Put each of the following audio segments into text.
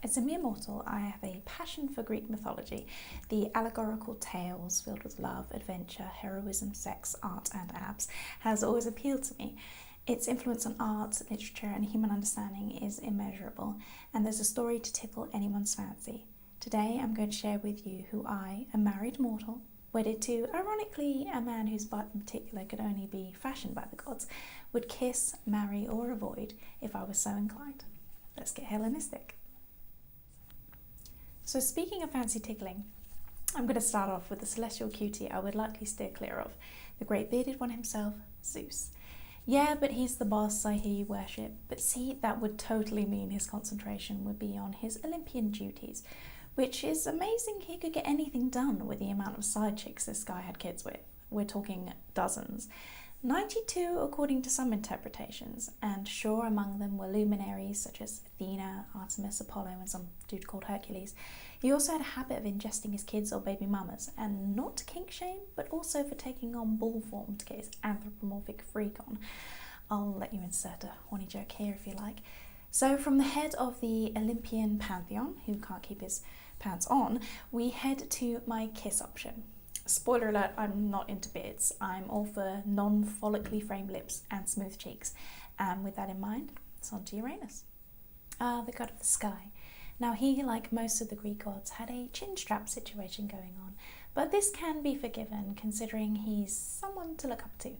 As a mere mortal, I have a passion for Greek mythology, the allegorical tales filled with love, adventure, heroism, sex, art, and abs has always appealed to me. Its influence on art, literature, and human understanding is immeasurable, and there's a story to tickle anyone's fancy. Today, I'm going to share with you who I, a married mortal, wedded to, ironically, a man whose butt in particular could only be fashioned by the gods, would kiss, marry, or avoid if I was so inclined. Let's get Hellenistic. So speaking of fancy tickling, I'm going to start off with the celestial cutie I would likely steer clear of, the great bearded one himself, Zeus. Yeah, but he's the boss I hear you worship, but see, that would totally mean his concentration would be on his Olympian duties, which is amazing he could get anything done with the amount of side chicks this guy had kids with. We're talking dozens. 92 according to some interpretations, and sure, among them were luminaries such as Athena, Artemis, Apollo, and some dude called Hercules. He also had a habit of ingesting his kids or baby mamas, and not to kink shame, but also for taking on bull form to get his anthropomorphic freak on. I'll let you insert a horny joke here if you like. So from the head of the Olympian pantheon, who can't keep his pants on, we head to my kiss option. Spoiler alert, I'm not into beards. I'm all for non-follically framed lips and smooth cheeks. And with that in mind, it's on to Uranus, the god of the sky. Now he, like most of the Greek gods, had a chin strap situation going on, but this can be forgiven considering he's someone to look up to.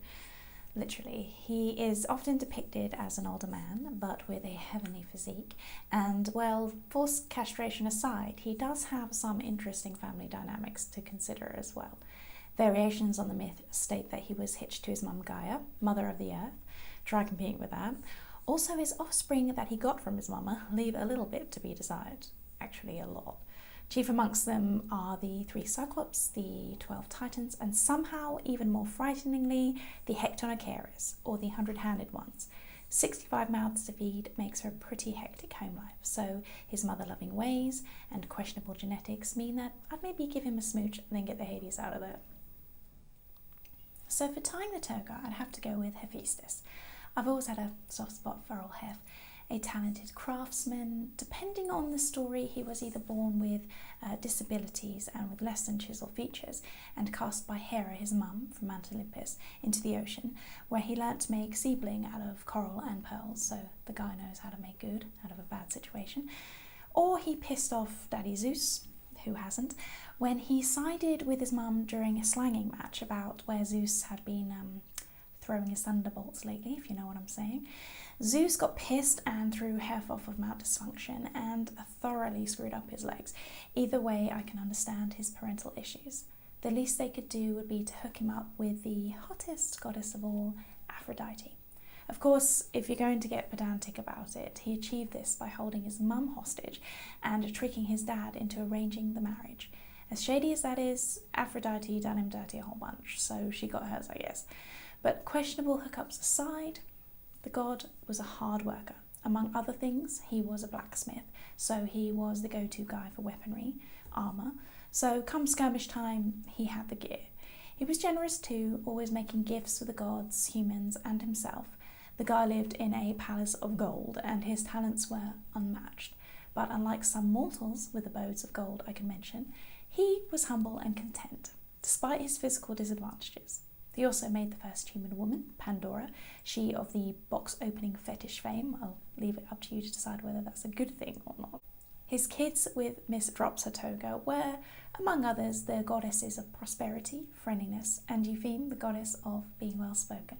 Literally, he is often depicted as an older man, but with a heavenly physique, and well, forced castration aside, he does have some interesting family dynamics to consider as well. Variations on the myth state that he was hitched to his mum Gaia, mother of the earth. Try competing with that. Also, his offspring that he got from his mama leave a little bit to be desired, actually a lot. Chief amongst them are the 3 Cyclops, the 12 Titans, and somehow, even more frighteningly, the Hectonocheires, or the 100-handed ones. 65 mouths to feed makes for a pretty hectic home life, so his mother-loving ways and questionable genetics mean that I'd maybe give him a smooch and then get the Hades out of there. So for tying the toga, I'd have to go with Hephaestus. I've always had a soft spot for old Hef. A talented craftsman. Depending on the story, he was either born with disabilities and with less than chiseled features, and cast by Hera, his mum, from Mount Olympus into the ocean, where he learnt to make sea bling out of coral and pearls, so the guy knows how to make good out of a bad situation. Or he pissed off Daddy Zeus, who hasn't, when he sided with his mum during a slanging match about where Zeus had been throwing his thunderbolts lately, if you know what I'm saying. Zeus got pissed and threw Hef off of Mount Dysfunction and thoroughly screwed up his legs. Either way, I can understand his parental issues. The least they could do would be to hook him up with the hottest goddess of all, Aphrodite. Of course, if you're going to get pedantic about it, he achieved this by holding his mum hostage and tricking his dad into arranging the marriage. As shady as that is, Aphrodite done him dirty a whole bunch, so she got hers, I guess. But questionable hookups aside, the god was a hard worker. Among other things, he was a blacksmith, so he was the go-to guy for weaponry, armour. So come skirmish time, he had the gear. He was generous too, always making gifts for the gods, humans, and himself. The guy lived in a palace of gold, and his talents were unmatched. But unlike some mortals with abodes of gold I can mention, he was humble and content, despite his physical disadvantages. He also made the first human woman, Pandora, she of the box-opening fetish fame. I'll leave it up to you to decide whether that's a good thing or not. His kids with Miss Drops Her Toga were, among others, the goddesses of prosperity, friendliness, and Eupheme, the goddess of being well-spoken.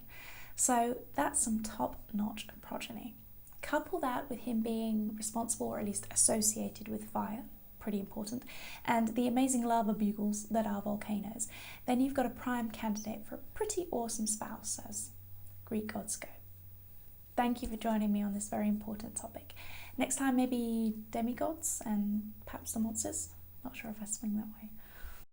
So that's some top-notch progeny. Couple that with him being responsible, or at least associated with fire, pretty important, and the amazing lava bugles that are volcanoes, then you've got a prime candidate for a pretty awesome spouse, as Greek gods go. Thank you for joining me on this very important topic. Next time, maybe demigods and perhaps the monsters. Not sure if I swing that way.